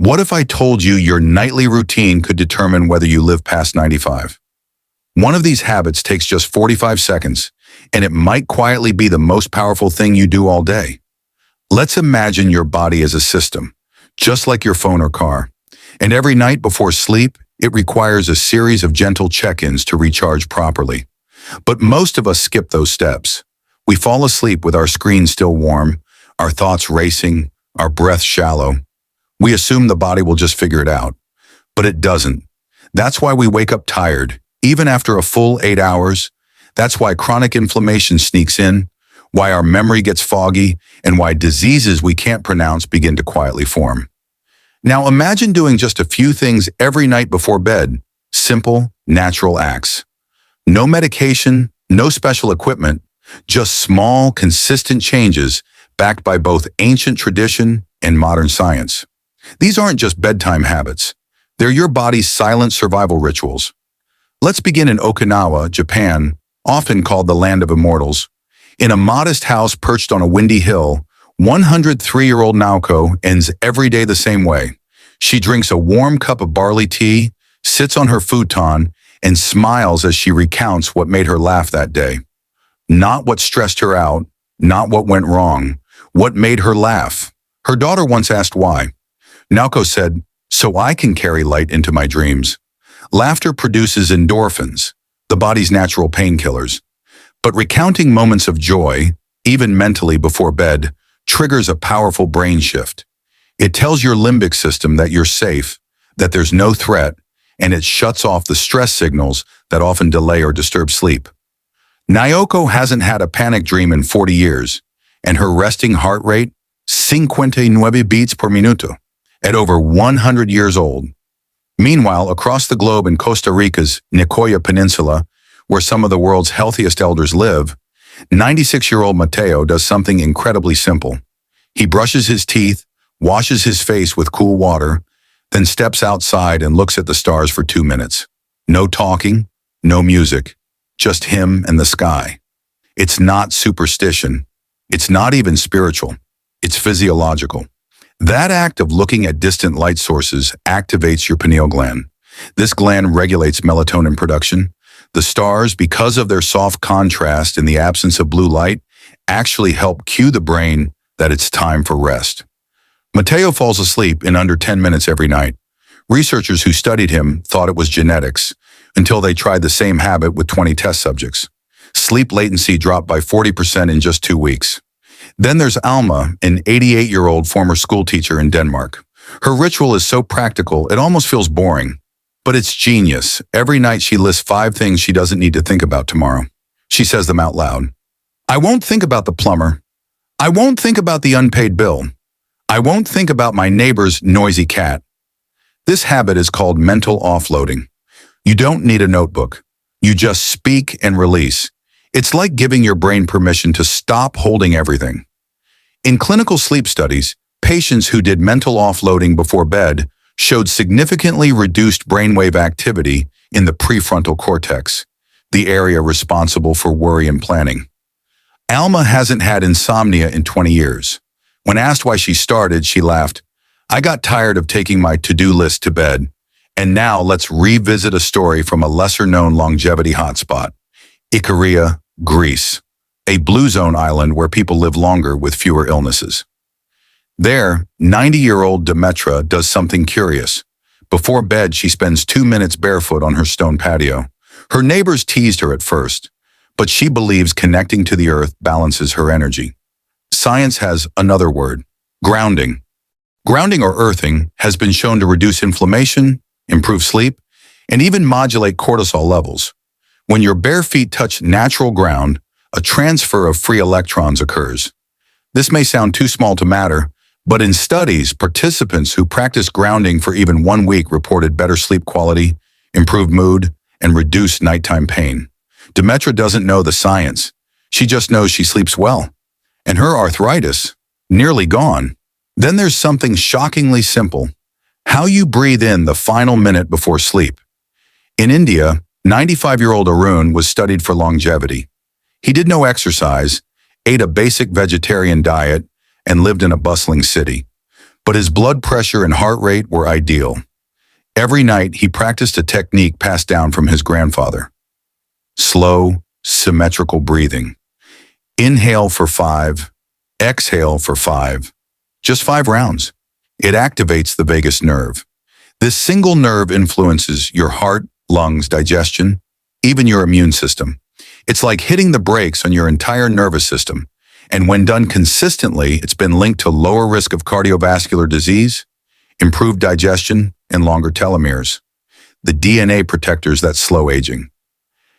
What if I told you your nightly routine could determine whether you live past 95? One of these habits takes just 45 seconds, and it might quietly be the most powerful thing you do all day. Let's imagine your body as a system, just like your phone or car. And every night before sleep, it requires a series of gentle check-ins to recharge properly. But most of us skip those steps. We fall asleep with our screen still warm, our thoughts racing, our breath shallow. We assume the body will just figure it out, but it doesn't. That's why we wake up tired, even after a full 8 hours. That's why chronic inflammation sneaks in, why our memory gets foggy, and why diseases we can't pronounce begin to quietly form. Now imagine doing just a few things every night before bed, simple, natural acts. No medication, no special equipment, just small, consistent changes backed by both ancient tradition and modern science. These aren't just bedtime habits. They're your body's silent survival rituals. Let's begin in Okinawa, Japan, often called the land of immortals. In a modest house perched on a windy hill, 103-year-old Naoko ends every day the same way. She drinks a warm cup of barley tea, sits on her futon, and smiles as she recounts what made her laugh that day. Not what stressed her out, not what went wrong, what made her laugh. Her daughter once asked why. Naoko said, "So I can carry light into my dreams." Laughter produces endorphins, the body's natural painkillers. But recounting moments of joy, even mentally before bed, triggers a powerful brain shift. It tells your limbic system that you're safe, that there's no threat, and it shuts off the stress signals that often delay or disturb sleep. Naoko hasn't had a panic dream in 40 years, and her resting heart rate, 59 beats per minuto, at over 100 years old. Meanwhile, across the globe in Costa Rica's Nicoya Peninsula, where some of the world's healthiest elders live, 96-year-old Mateo does something incredibly simple. He brushes his teeth, washes his face with cool water, then steps outside and looks at the stars for 2 minutes. No talking, no music, just him and the sky. It's not superstition. It's not even spiritual. It's physiological. That act of looking at distant light sources activates your pineal gland. This gland regulates melatonin production. The stars, because of their soft contrast in the absence of blue light, actually help cue the brain that it's time for rest. Mateo falls asleep in under 10 minutes every night. Researchers who studied him thought it was genetics until they tried the same habit with 20 test subjects. Sleep latency dropped by 40% in just 2 weeks. Then there's Alma, an 88-year-old former schoolteacher in Denmark. Her ritual is so practical, it almost feels boring. But it's genius. Every night she lists 5 things she doesn't need to think about tomorrow. She says them out loud. I won't think about the plumber. I won't think about the unpaid bill. I won't think about my neighbor's noisy cat. This habit is called mental offloading. You don't need a notebook. You just speak and release. It's like giving your brain permission to stop holding everything. In clinical sleep studies, patients who did mental offloading before bed showed significantly reduced brainwave activity in the prefrontal cortex, the area responsible for worry and planning. Alma hasn't had insomnia in 20 years. When asked why she started, she laughed, "I got tired of taking my to-do list to bed, and now let's revisit a story from a lesser-known longevity hotspot, Icaria, Greece, a blue zone island where people live longer with fewer illnesses." There, 90-year-old Demetra does something curious. Before bed, she spends 2 minutes barefoot on her stone patio. Her neighbors teased her at first, but she believes connecting to the earth balances her energy. Science has another word, grounding. Grounding or earthing has been shown to reduce inflammation, improve sleep, and even modulate cortisol levels. When your bare feet touch natural ground, a transfer of free electrons occurs. This may sound too small to matter, but in studies, participants who practiced grounding for even 1 week reported better sleep quality, improved mood, and reduced nighttime pain. Demetra doesn't know the science. She just knows she sleeps well. And her arthritis, nearly gone. Then there's something shockingly simple. How you breathe in the final minute before sleep. In India, 95-year-old Arun was studied for longevity. He did no exercise, ate a basic vegetarian diet, and lived in a bustling city. but his blood pressure and heart rate were ideal. Every night, he practiced a technique passed down from his grandfather. Slow, symmetrical breathing. Inhale for 5, exhale for 5. Just 5 rounds. It activates the vagus nerve. This single nerve influences your heart, lungs, digestion, even your immune system. It's like hitting the brakes on your entire nervous system. And when done consistently, it's been linked to lower risk of cardiovascular disease, improved digestion, and longer telomeres, the DNA protectors that slow aging.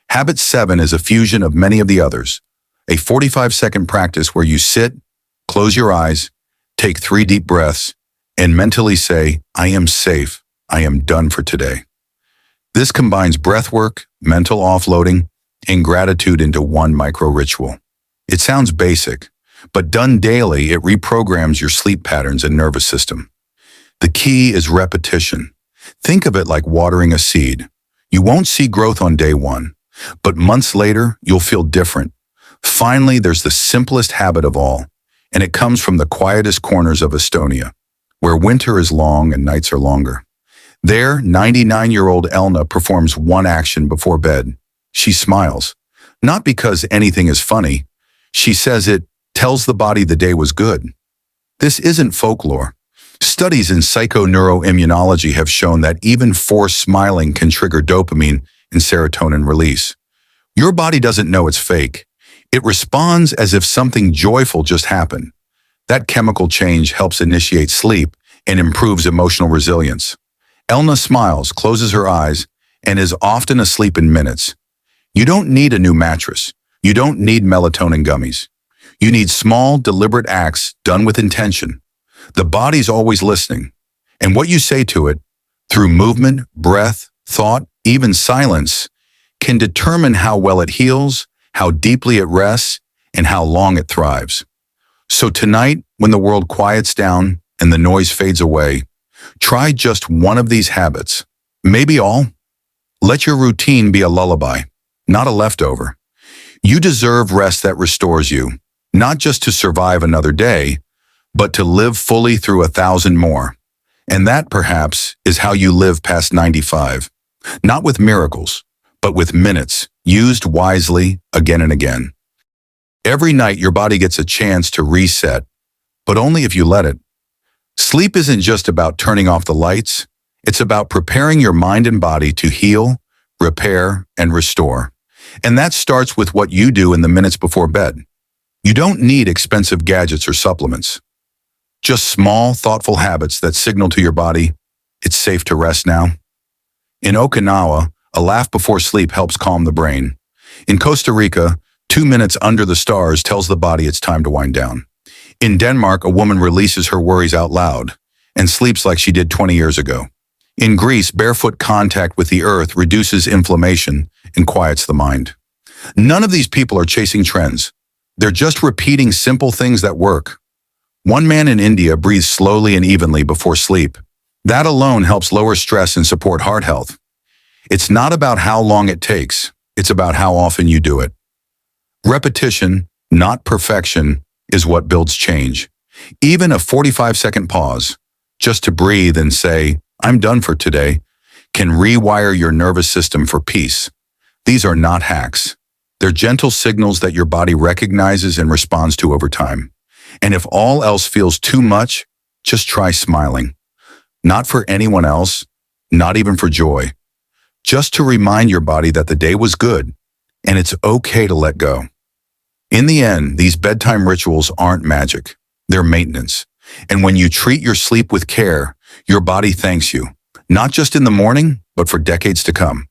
Habit 7 is a fusion of many of the others, a 45-second practice where you sit, close your eyes, take 3 deep breaths, and mentally say, I am safe, I am done for today. This combines breath work, mental offloading, and gratitude into one micro-ritual. It sounds basic, but done daily, it reprograms your sleep patterns and nervous system. The key is repetition. Think of it like watering a seed. You won't see growth on day 1, but months later, you'll feel different. Finally, there's the simplest habit of all, and it comes from the quietest corners of Estonia, where winter is long and nights are longer. There, 99-year-old Elna performs one action before bed. She smiles. Not because anything is funny. She says it tells the body the day was good. This isn't folklore. Studies in psychoneuroimmunology have shown that even forced smiling can trigger dopamine and serotonin release. Your body doesn't know it's fake. It responds as if something joyful just happened. That chemical change helps initiate sleep and improves emotional resilience. Elna smiles, closes her eyes, and is often asleep in minutes. You don't need a new mattress. You don't need melatonin gummies. You need small, deliberate acts done with intention. The body's always listening, and what you say to it, through movement, breath, thought, even silence, can determine how well it heals, how deeply it rests, and how long it thrives. So tonight, when the world quiets down and the noise fades away, try just one of these habits, maybe all. Let your routine be a lullaby, not a leftover. You deserve rest that restores you, not just to survive another day, but to live fully through 1,000 more. And that, perhaps, is how you live past 95. Not with miracles, but with minutes, used wisely again and again. Every night your body gets a chance to reset, but only if you let it. Sleep isn't just about turning off the lights. It's about preparing your mind and body to heal, repair, and restore. And that starts with what you do in the minutes before bed. You don't need expensive gadgets or supplements. Just small, thoughtful habits that signal to your body, it's safe to rest now. In Okinawa, a laugh before sleep helps calm the brain. In Costa Rica, 2 minutes under the stars tells the body it's time to wind down. In Denmark, a woman releases her worries out loud and sleeps like she did 20 years ago. In Greece, barefoot contact with the earth reduces inflammation and quiets the mind. None of these people are chasing trends. They're just repeating simple things that work. One man in India breathes slowly and evenly before sleep. That alone helps lower stress and support heart health. It's not about how long it takes. It's about how often you do it. Repetition, not perfection, is what builds change. Even a 45-second pause, just to breathe and say, I'm done for today, can rewire your nervous system for peace. These are not hacks. They're gentle signals that your body recognizes and responds to over time. And if all else feels too much, just try smiling. Not for anyone else, not even for joy. Just to remind your body that the day was good, and it's okay to let go. In the end, these bedtime rituals aren't magic. They're maintenance. And when you treat your sleep with care, your body thanks you, not just in the morning, but for decades to come.